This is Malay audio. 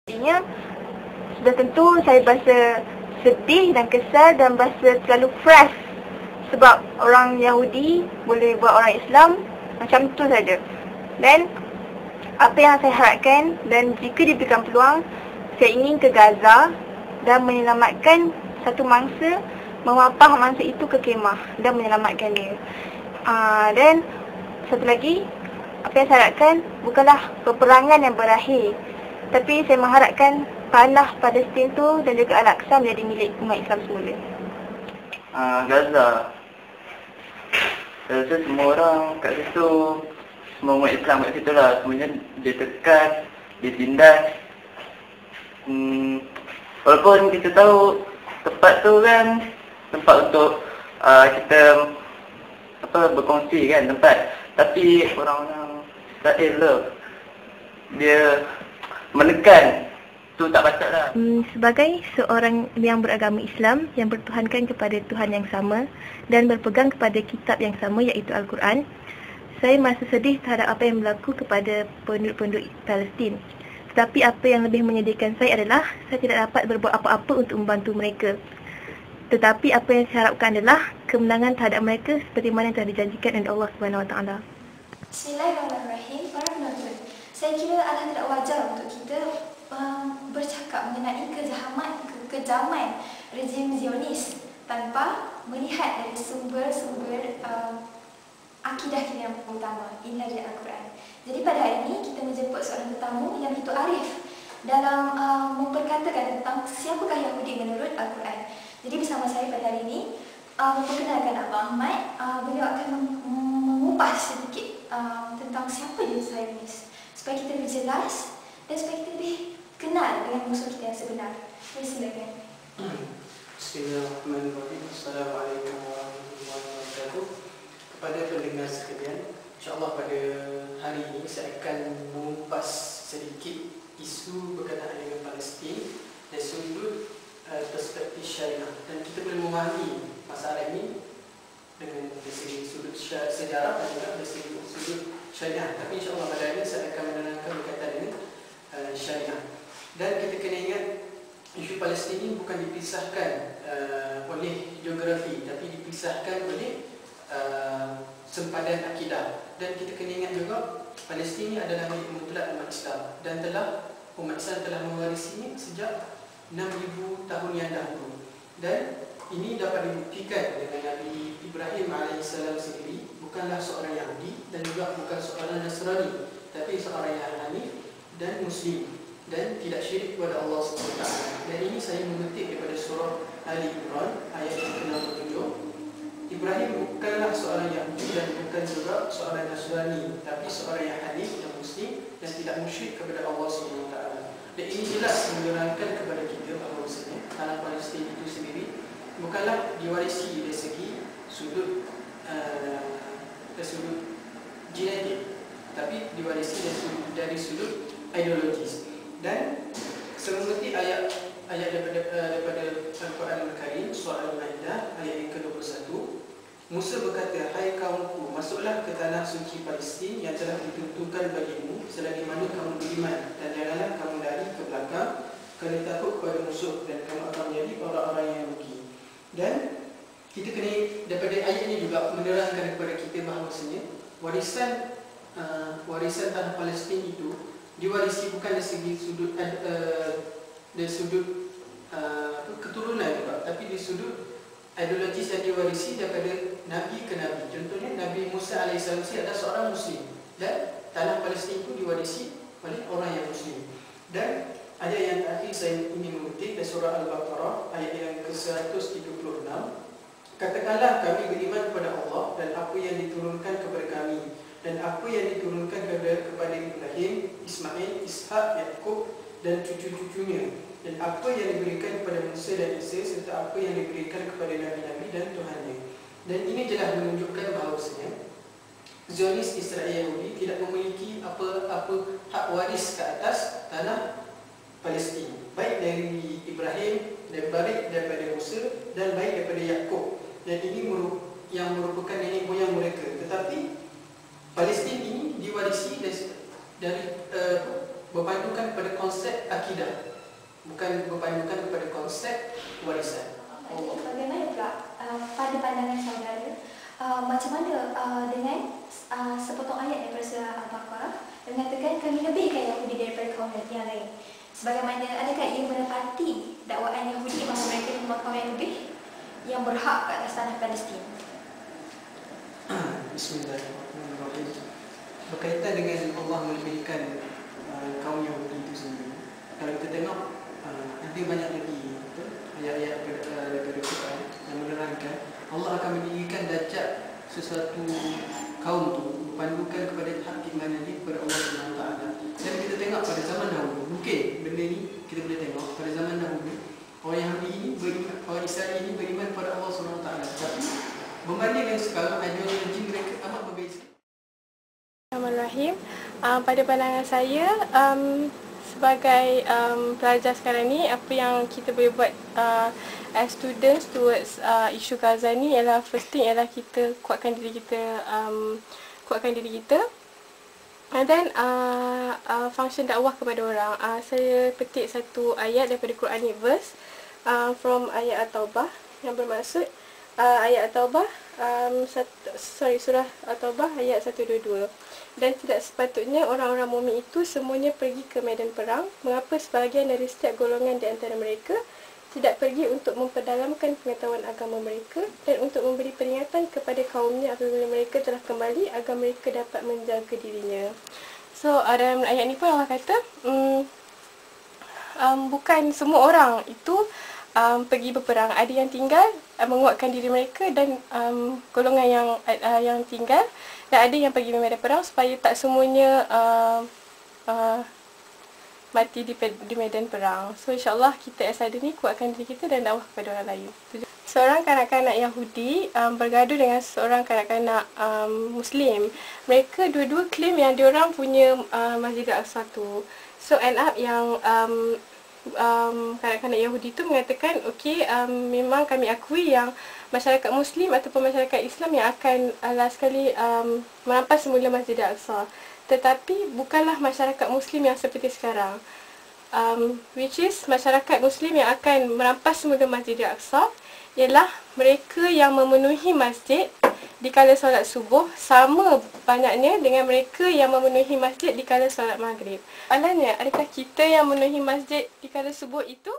Artinya, sudah tentu saya berasa sedih dan kesal dan berasa terlalu fresh. Sebab orang Yahudi boleh buat orang Islam macam tu saja. Dan apa yang saya harapkan, dan jika diberikan peluang, saya ingin ke Gaza dan menyelamatkan satu mangsa, mewapah mangsa itu ke kemah dan menyelamatkan dia. Dan satu lagi, apa yang saya harapkan bukanlah peperangan yang berakhir, tapi saya mengharapkan tanah Palestin tu dan juga Al-Aqsa menjadi milik umat Islam semula. Gaza, saya rasa semua orang kat situ, semua umat Islam kat situ lah, semuanya dia tekan, dia tindas. Walaupun kita tahu tempat tu kan tempat untuk kita berkongsi kan tempat, tapi orang-orang Israel tu dia menekan, tu tak patut lah. Sebagai seorang yang beragama Islam yang bertuhankan kepada Tuhan yang sama dan berpegang kepada kitab yang sama iaitu Al-Quran, saya merasa sedih terhadap apa yang berlaku kepada penduduk-penduduk Palestin. Tetapi apa yang lebih menyedihkan saya adalah saya tidak dapat berbuat apa-apa untuk membantu mereka. Tetapi apa yang saya harapkan adalah kemenangan terhadap mereka seperti mana yang telah dijanjikan oleh Allah SWT. Bismillahirrahmanirrahim. Para penonton, saya kira adalah tidak wajar untuk kita bercakap mengenai kejaman rejim Zionis tanpa melihat dari sumber-sumber akidah kita yang utama, inilah dari Al-Quran. Jadi pada hari ini kita menjemput seorang tetamu yang begitu arif dalam memperkatakan tentang siapakah Yahudi menurut Al-Quran. Jadi bersama saya pada hari ini memperkenalkan Abang Ahmad. Beliau akan mengupas sedikit tentang siapa dia Zionis, supaya kita lebih jelas dan supaya kita lebih kenal dengan musuh kita yang sebenar. Jadi silakan. Bismillahirrahmanirrahim. Assalamualaikum warahmatullahi wabarakatuh. Kepada pendengar sekalian, insyaAllah pada hari ini saya akan mengupas sedikit isu berkenaan dengan Palestin dari sudut perspektif syariah, dan kita boleh memahami masalah ini dengan dari segi sudut sejarah dan juga dari segi sudut syariah. Tapi insyaAllah pada hari ini saya akan menerangkan berkaitan dengan syariah. Dan kita kena ingat isu Palestin ini bukan dipisahkan oleh geografi, tapi dipisahkan oleh sempadan akidah. Dan kita kena ingat juga Palestin ini adalah milik mutlak umat Islam, dan umat Islam telah mewarisinya sejak 6,000 tahun yang dahulu. Dan ini dapat dibuktikan dengan Nabi Ibrahim AS sendiri bukanlah seorang Yahudi dan juga bukan seorang Nasrani, tapi seorang yang Hanif dan Muslim dan tidak syirik kepada Allah SWT. Dan ini saya memetik daripada surah Ali Imran ayat yang ke-67. Ibrahim bukanlah seorang Yahudi dan bukan juga seorang Nasrani, tapi seorang yang Hanif dan Muslim dan tidak musyrik kepada Allah SWT. Dan ini jelas menerangkan kepada kita bahawa tanah Palestin itu sendiri bukanlah diwarisi dari segi sudut genetik, tapi diwarisi dari sudut ideologis. Dan seperti ayat daripada Al-Quran Al-Karim surah Al-Maidah ayat yang ke-21, Musa berkata, "Hai kaumku, masuklah ke tanah suci Palestin yang telah ditentukan bagimu selagi mana kamu beriman, dan janganlah kamu lari ke belakang kerana takut kepada musuh, dan kamu akan menjadi orang-orang yang rugi." Dan kita kena daripada ayat ini juga menerangkan kepada kita bahawasanya warisan tanah Palestin itu diwarisi bukan dari segi sudut keturunan juga, tapi di sudut ideologis yang diwarisi daripada Nabi ke Nabi. Contohnya Nabi Musa AS adalah seorang Muslim, dan tanah Palestin itu diwarisi oleh orang yang Muslim. Dan ayat yang terakhir saya ingin mengutip dari surah Al-Baqarah ayat yang ke-136. Katakanlah kami beriman kepada Allah dan apa yang diturunkan kepada kami, dan apa yang diturunkan kepada Ibrahim, Ismail, Ishak, Yaqub dan cucu-cucunya, dan apa yang diberikan kepada Musa dan Isa, serta apa yang diberikan kepada Nabi-Nabi dan Tuhannya. Dan ini jelas menunjukkan bahawasanya Zionis Israel Yahudi tidak memiliki apa-apa hak waris ke atas tanah Palestin, baik dari Ibrahim, baik daripada Musa, dan baik daripada Yaqub. Dan ini yang merupakan nenek moyang mereka. Tetapi Palestin ini diwarisi dari berpandukan pada konsep akidah, bukan berpandukan kepada konsep warisan. Bagaimana pula pada pandangan saudara, macam mana dengan sepotong ayat daripada surah Al-Baqarah yang mengatakan kami lebihkan Yahudi daripada kaum yang lain? Sebagaimana adakah ia menepati dakwaan Yahudi bahawa mereka memang kaum yang lebih yang berhak ke atas tanah Palestin? Bismillahirrahmanirrahim. Berkaitan dengan Allah melebihkan kaum Yahudi itu sendiri, kalau kita tengok ada banyak lagi ayat-ayat daripada Quran yang menerangkan Allah akan meninggikan darjat sesuatu kaum tu berpandukan kepada hak keimanannya kepada Allah SWT. Dan kita tengok pada zaman dahulu, mungkin benda ni kita boleh tengok pada zaman dahulu, orang Yahudi ini beriman, orang Israel ini beriman kepada Allah SWT. Tapi berbanding dengan sekarang, ideologi mereka amat berbeza. Bismillahirrahmanirrahim. Pada pandangan saya, sebagai pelajar sekarang ni, apa yang kita boleh buat as students towards isu Gaza ni ialah first thing ialah kita kuatkan diri kita, and then function dakwah kepada orang. Saya petik satu ayat daripada Quranic verse from ayat At-Taubah yang bermaksud ayat At-Taubah surah At-Taubah ayat 122. Dan tidak sepatutnya orang-orang mukmin itu semuanya pergi ke medan perang, mengapa sebahagian dari setiap golongan di antara mereka tidak pergi untuk memperdalamkan pengetahuan agama mereka dan untuk memberi peringatan kepada kaumnya apabila mereka telah kembali agar mereka dapat menjaga dirinya. So dalam ayat ni pun Allah kata bukan semua orang itu pergi berperang, ada yang tinggal menguatkan diri mereka dan golongan yang tinggal, dan ada yang pergi medan perang supaya tak semuanya mati di medan perang. So insyaAllah kita as ada ni kuatkan diri kita dan dakwah kepada orang lain. Seorang kanak-kanak Yahudi bergaduh dengan seorang kanak-kanak Muslim. Mereka dua-dua claim yang diorang punya Masjid Al-Aqsa tu. So end up yang kanak-kanak Yahudi tu mengatakan okey, memang kami akui yang masyarakat Muslim ataupun masyarakat Islam yang akan last sekali merampas semula Masjid Al-Aqsa, tetapi bukanlah masyarakat Muslim yang seperti sekarang, which is masyarakat Muslim yang akan merampas semula Masjid Al-Aqsa ialah mereka yang memenuhi masjid di kala solat subuh sama banyaknya dengan mereka yang memenuhi masjid di kala solat maghrib. Soalannya, adakah kita yang memenuhi masjid di kala subuh itu